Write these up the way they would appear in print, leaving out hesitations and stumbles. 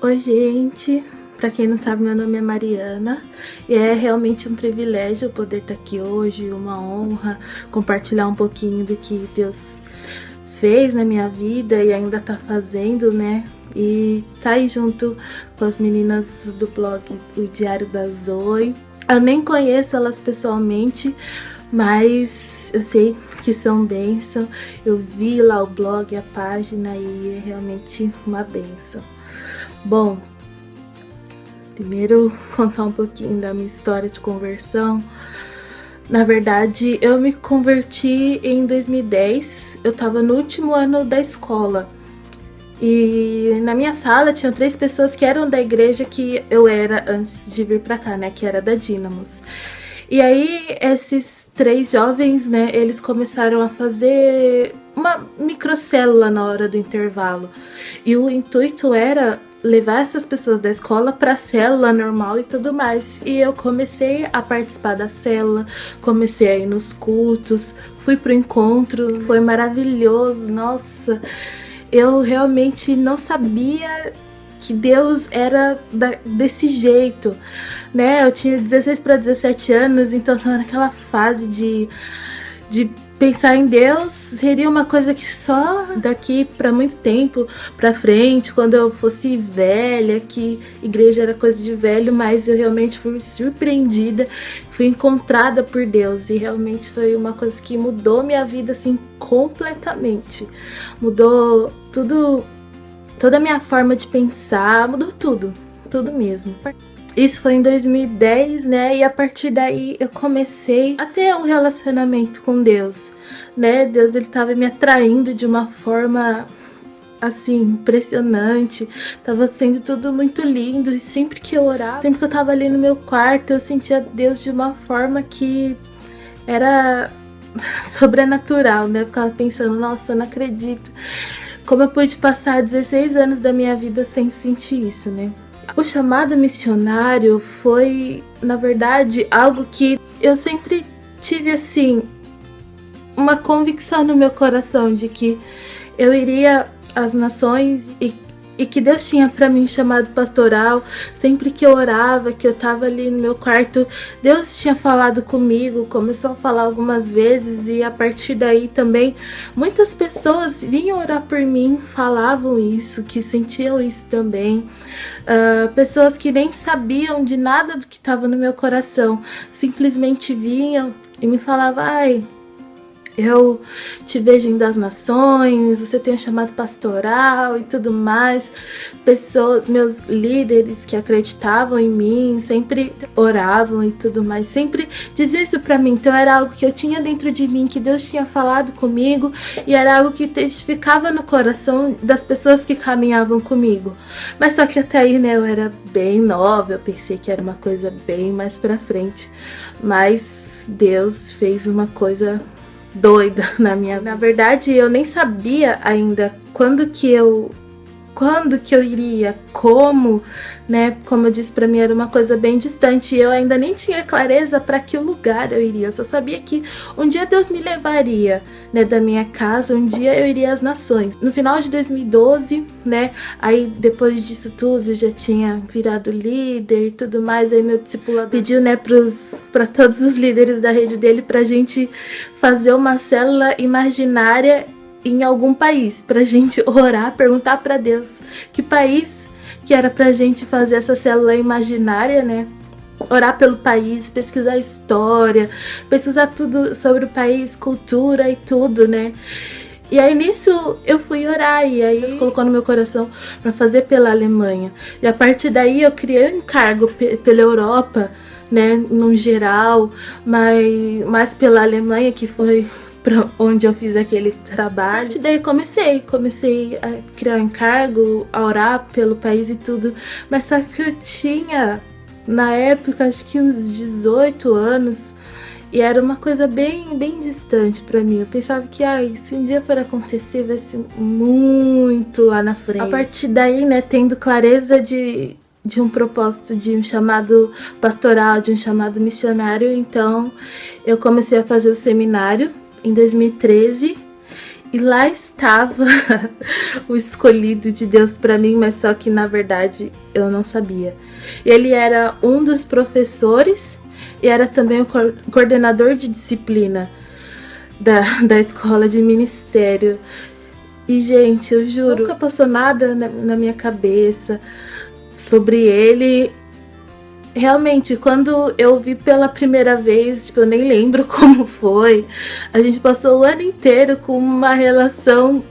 Oi, gente. Pra quem não sabe, meu nome é Mariana e é realmente um privilégio poder estar aqui hoje, uma honra compartilhar um pouquinho do que Deus fez na minha vida e ainda tá fazendo, né? E tá aí junto com as meninas do blog O Diário da Zoe. Eu nem conheço elas pessoalmente, mas eu sei que são bênção. Eu vi lá o blog, a página, e é realmente uma bênção. Bom, primeiro contar um pouquinho da minha história de conversão. Na verdade, eu me converti em 2010, eu tava no último ano da escola. E na minha sala tinham 3 pessoas que eram da igreja que eu era antes de vir pra cá, né, que era da Dínamos. E aí esses 3 jovens, né, eles começaram a fazer uma microcélula na hora do intervalo. E o intuito era levar essas pessoas da escola para a célula normal e tudo mais. E eu comecei a participar da célula, comecei a ir nos cultos, fui pro encontro, foi maravilhoso, nossa. Eu realmente não sabia que Deus era desse jeito, né? Eu tinha 16 para 17 anos, então tava naquela fase de pensar em Deus seria uma coisa que só daqui para muito tempo para frente, quando eu fosse velha, que igreja era coisa de velho, mas eu realmente fui surpreendida, fui encontrada por Deus e realmente foi uma coisa que mudou minha vida assim completamente. Mudou tudo, toda a minha forma de pensar, mudou tudo mesmo. Isso foi em 2010, né? E a partir daí eu comecei a ter um relacionamento com Deus, né? Deus, ele tava me atraindo de uma forma, assim, impressionante. Tava sendo tudo muito lindo. E sempre que eu orava, sempre que eu tava ali no meu quarto, eu sentia Deus de uma forma que era sobrenatural, né? Eu ficava pensando, nossa, eu não acredito. Como eu pude passar 16 anos da minha vida sem sentir isso, né? O chamado missionário foi, na verdade, algo que eu sempre tive, assim, uma convicção no meu coração de que eu iria às nações e que Deus tinha para mim um chamado pastoral. Sempre que eu orava, que eu tava ali no meu quarto, Deus tinha falado comigo, começou a falar algumas vezes, e a partir daí também muitas pessoas vinham orar por mim, falavam isso, que sentiam isso também. Pessoas que nem sabiam de nada do que estava no meu coração, simplesmente vinham e me falavam: ai, eu te vejo indo às nações, você tem um chamado pastoral e tudo mais. Pessoas, meus líderes que acreditavam em mim, sempre oravam e tudo mais, sempre diziam isso pra mim. Então era algo que eu tinha dentro de mim, que Deus tinha falado comigo, e era algo que testificava no coração das pessoas que caminhavam comigo. Mas só que até aí, né, eu era bem nova, eu pensei que era uma coisa bem mais pra frente. Mas Deus fez uma coisa doida na minha vida. Na verdade, eu nem sabia ainda quando que eu iria, como, né? Como eu disse, pra mim era uma coisa bem distante. Eu ainda nem tinha clareza para que lugar eu iria. Eu só sabia que um dia Deus me levaria, né, da minha casa, um dia eu iria às nações. No final de 2012, né? Aí depois disso tudo, eu já tinha virado líder e tudo mais. Aí meu discipulador pediu, né, para todos os líderes da rede dele pra gente fazer uma célula imaginária em algum país, pra gente orar, perguntar pra Deus que país que era pra gente fazer essa célula imaginária, né? Orar pelo país, pesquisar história, pesquisar tudo sobre o país, cultura e tudo, né? E aí nisso eu fui orar, e aí Deus colocou no meu coração pra fazer pela Alemanha. E a partir daí eu criei um encargo pela Europa, né, no geral, mas mais pela Alemanha, que foi para onde eu fiz aquele trabalho. E daí comecei a criar um encargo, a orar pelo país e tudo. Mas só que eu tinha, na época, acho que uns 18 anos, e era uma coisa bem distante para mim. Eu pensava que, se um dia for acontecer, vai ser muito lá na frente. A partir daí, né, tendo clareza de um propósito, de um chamado pastoral, de um chamado missionário, então eu comecei a fazer o seminário em 2013, E lá estava o escolhido de Deus para mim, mas só que na verdade eu não sabia. Ele era um dos professores e era também o coordenador de disciplina da escola de ministério. E, gente, eu juro, nunca passou nada na minha cabeça sobre ele. Realmente, quando eu vi pela primeira vez, tipo, eu nem lembro como foi. A gente passou o ano inteiro com uma relação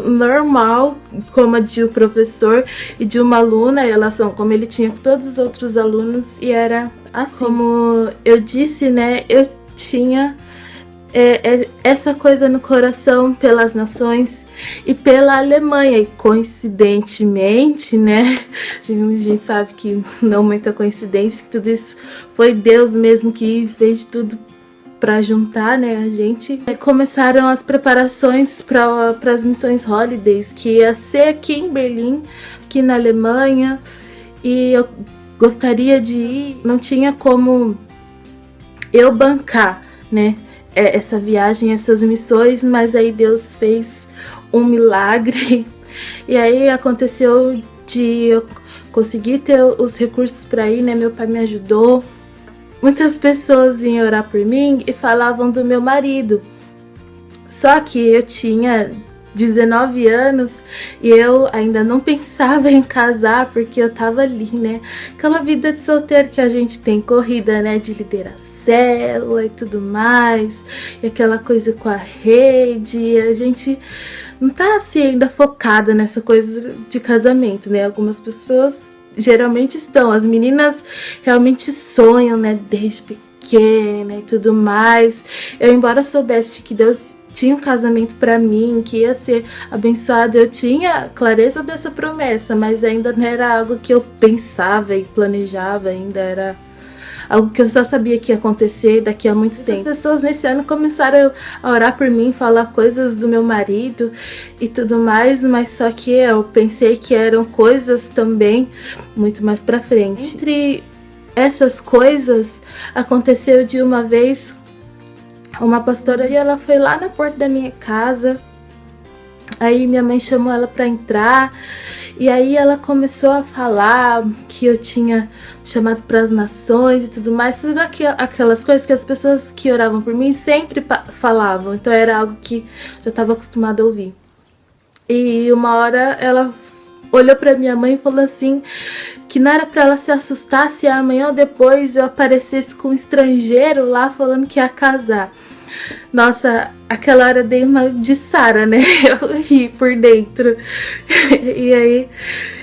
normal, como a de um professor e de uma aluna, a relação como ele tinha com todos os outros alunos, e era assim. Como eu disse, né, eu tinha essa coisa no coração pelas nações e pela Alemanha, e coincidentemente, né, a gente sabe que não muita coincidência, que tudo isso foi Deus mesmo que fez de tudo para juntar, né, a gente. Aí começaram as preparações para as missões Holidays, que ia ser aqui em Berlim, aqui na Alemanha, e eu gostaria de ir, não tinha como eu bancar, né, essa viagem, essas missões, mas aí Deus fez um milagre e aí aconteceu de eu conseguir ter os recursos para ir, né? Meu pai me ajudou. Muitas pessoas iam orar por mim e falavam do meu marido, só que eu tinha 19 anos e eu ainda não pensava em casar, porque eu tava ali, né, aquela vida de solteiro que a gente tem, corrida, né, de liderar célula e tudo mais, e aquela coisa com a rede, e a gente não tá assim ainda focada nessa coisa de casamento, né. Algumas pessoas geralmente estão, as meninas realmente sonham, né, desde pequena e tudo mais. Eu, embora soubesse que Deus tinha um casamento para mim, que ia ser abençoado, eu tinha clareza dessa promessa, mas ainda não era algo que eu pensava e planejava, ainda era algo que eu só sabia que ia acontecer daqui a muito tempo. As pessoas nesse ano começaram a orar por mim, falar coisas do meu marido e tudo mais, mas só que eu pensei que eram coisas também muito mais pra frente. Entre essas coisas, aconteceu de uma vez, uma pastora, e ela foi lá na porta da minha casa, aí minha mãe chamou ela pra entrar, e aí ela começou a falar que eu tinha chamado para as nações e tudo mais, tudo aquelas coisas que as pessoas que oravam por mim sempre falavam, então era algo que eu estava acostumada a ouvir. E uma hora ela olhou para minha mãe e falou assim, que não era para ela se assustar se amanhã ou depois eu aparecesse com um estrangeiro lá falando que ia casar. Nossa, aquela hora dei uma de Sara, né? Eu ri por dentro. E aí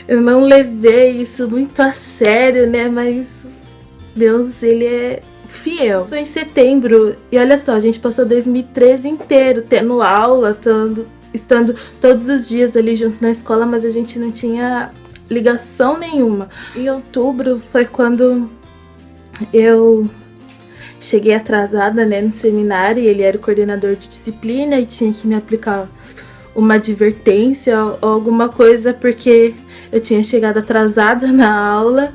eu não levei isso muito a sério, né? Mas Deus, ele é fiel. Isso foi em setembro. E olha só, a gente passou 2013 inteiro tendo aula, estando todos os dias ali juntos na escola, mas a gente não tinha ligação nenhuma. Em outubro foi quando eu cheguei atrasada, né, no seminário, e ele era o coordenador de disciplina e tinha que me aplicar uma advertência ou alguma coisa porque eu tinha chegado atrasada na aula.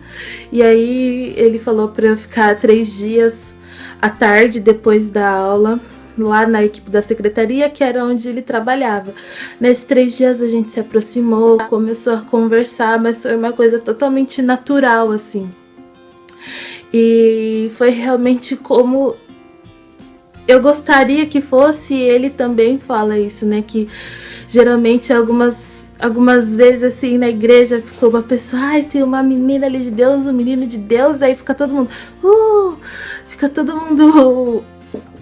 E aí ele falou para eu ficar 3 dias à tarde depois da aula lá na equipe da secretaria, que era onde ele trabalhava. Nesses 3 dias a gente se aproximou, começou a conversar, mas foi uma coisa totalmente natural, assim. E foi realmente como eu gostaria que fosse. Ele também fala isso, né? Que geralmente algumas vezes assim na igreja ficou uma pessoa, ai, tem uma menina ali de Deus, um menino de Deus, aí fica todo mundo, fica todo mundo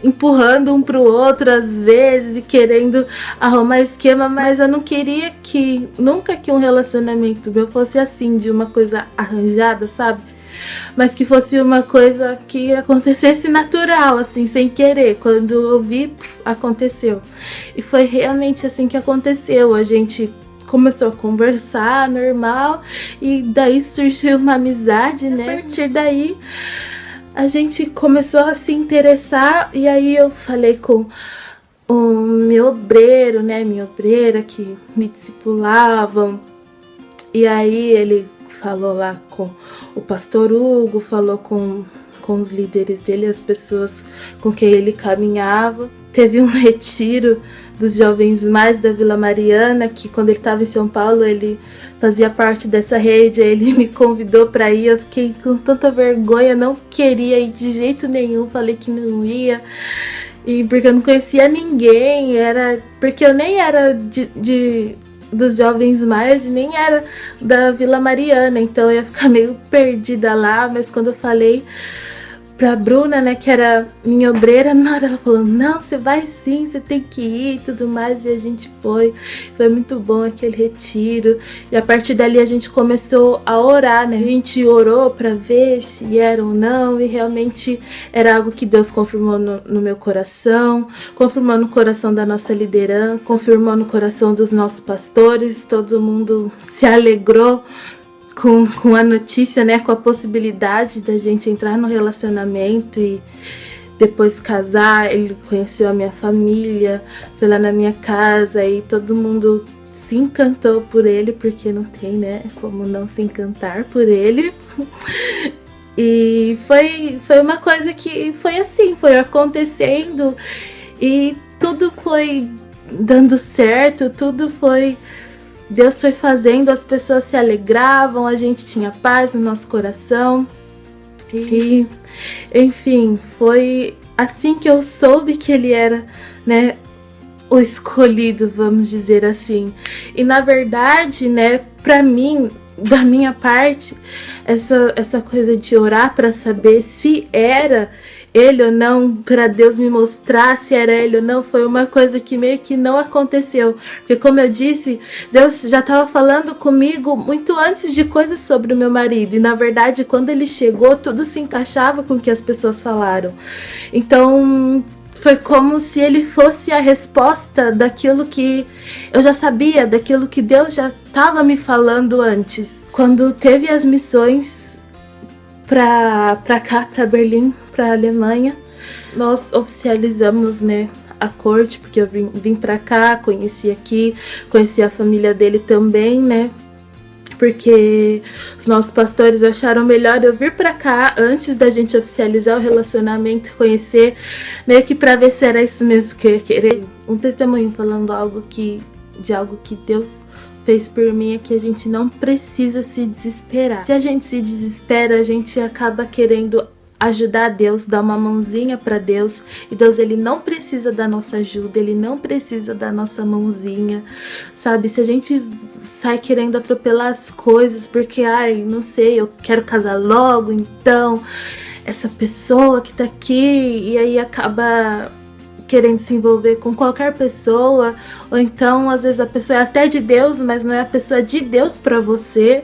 empurrando um pro outro às vezes e querendo arrumar esquema, mas eu não queria que nunca que um relacionamento meu fosse assim, de uma coisa arranjada, sabe? Mas que fosse uma coisa que acontecesse natural, assim, sem querer. Quando eu vi, aconteceu. E foi realmente assim que aconteceu. A gente começou a conversar normal e daí surgiu uma amizade, né? A partir daí a gente começou a se interessar, e aí eu falei com o meu obreiro, né? Minha obreira que me discipulavam. E aí ele falou lá com o pastor Hugo, falou com os líderes dele, as pessoas com quem ele caminhava. teve um retiro dos Jovens Mais da Vila Mariana, que quando ele estava em São Paulo, ele fazia parte dessa rede, ele me convidou para ir, eu fiquei com tanta vergonha, não queria ir de jeito nenhum, falei que não ia, e porque eu não conhecia ninguém, porque eu nem era dos Jovens Mais e nem era da Vila Mariana, então eu ia ficar meio perdida lá, mas quando eu falei pra Bruna, né, que era minha obreira, na hora ela falou, não, você vai sim, você tem que ir e tudo mais, e a gente foi muito bom aquele retiro, e a partir dali a gente começou a orar, né, a gente orou pra ver se era ou não, e realmente era algo que Deus confirmou no meu coração, confirmou no coração da nossa liderança, confirmou no coração dos nossos pastores, todo mundo se alegrou com a notícia, né, com a possibilidade da gente entrar no relacionamento e depois casar. Ele conheceu a minha família, foi lá na minha casa e todo mundo se encantou por ele, porque não tem, né, como não se encantar por ele. E foi uma coisa que foi assim, foi acontecendo e tudo foi dando certo, Deus foi fazendo, as pessoas se alegravam, a gente tinha paz no nosso coração. E, enfim, foi assim que eu soube que ele era, né, o escolhido, vamos dizer assim. E na verdade, né, pra mim, da minha parte, essa coisa de orar pra saber se era ele ou não, para Deus me mostrar se era ele ou não, foi uma coisa que meio que não aconteceu, porque como eu disse, Deus já estava falando comigo muito antes de coisas sobre o meu marido, e na verdade quando ele chegou, tudo se encaixava com o que as pessoas falaram. Então foi como se ele fosse a resposta daquilo que eu já sabia, daquilo que Deus já estava me falando antes. Quando teve as missões pra cá, pra Berlim, pra Alemanha, nós oficializamos, né, a corte, porque eu vim pra cá, conheci aqui, conheci a família dele também, né, porque os nossos pastores acharam melhor eu vir pra cá antes da gente oficializar o relacionamento, conhecer, meio que pra ver se era isso mesmo que eu ia querer. Um testemunho falando de algo que Deus fez por mim é que a gente não precisa se desesperar. Se a gente se desespera, a gente acaba querendo ajudar Deus, dar uma mãozinha para Deus, e Deus, ele não precisa da nossa ajuda, ele não precisa da nossa mãozinha, sabe? Se a gente sai querendo atropelar as coisas porque, não sei, eu quero casar logo, então essa pessoa que tá aqui, e aí acaba querendo se envolver com qualquer pessoa, ou então às vezes a pessoa é até de Deus, mas não é a pessoa de Deus para você,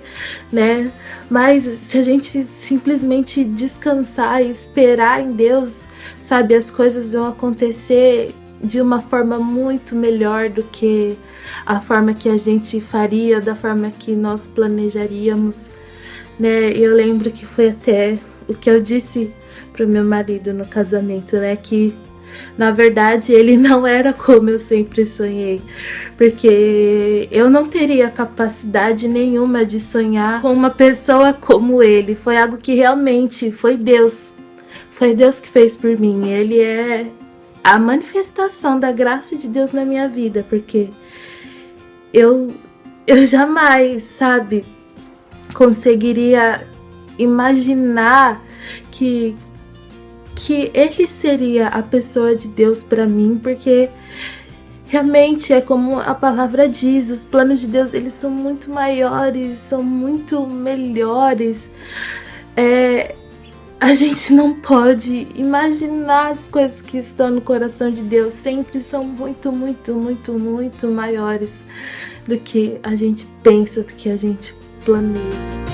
né? Mas se a gente simplesmente descansar e esperar em Deus, sabe, as coisas vão acontecer de uma forma muito melhor do que a forma que a gente faria, da forma que nós planejaríamos, né? E eu lembro que foi até o que eu disse pro meu marido no casamento, né, que na verdade ele não era como eu sempre sonhei, porque eu não teria capacidade nenhuma de sonhar com uma pessoa como ele. Foi algo que realmente foi Deus que fez por mim. Ele é a manifestação da graça de Deus na minha vida, porque eu jamais, sabe, conseguiria imaginar que ele seria a pessoa de Deus para mim, porque realmente é como a palavra diz, os planos de Deus, eles são muito maiores, são muito melhores. A gente não pode imaginar as coisas que estão no coração de Deus, sempre são muito, muito, muito, muito maiores do que a gente pensa, do que a gente planeja.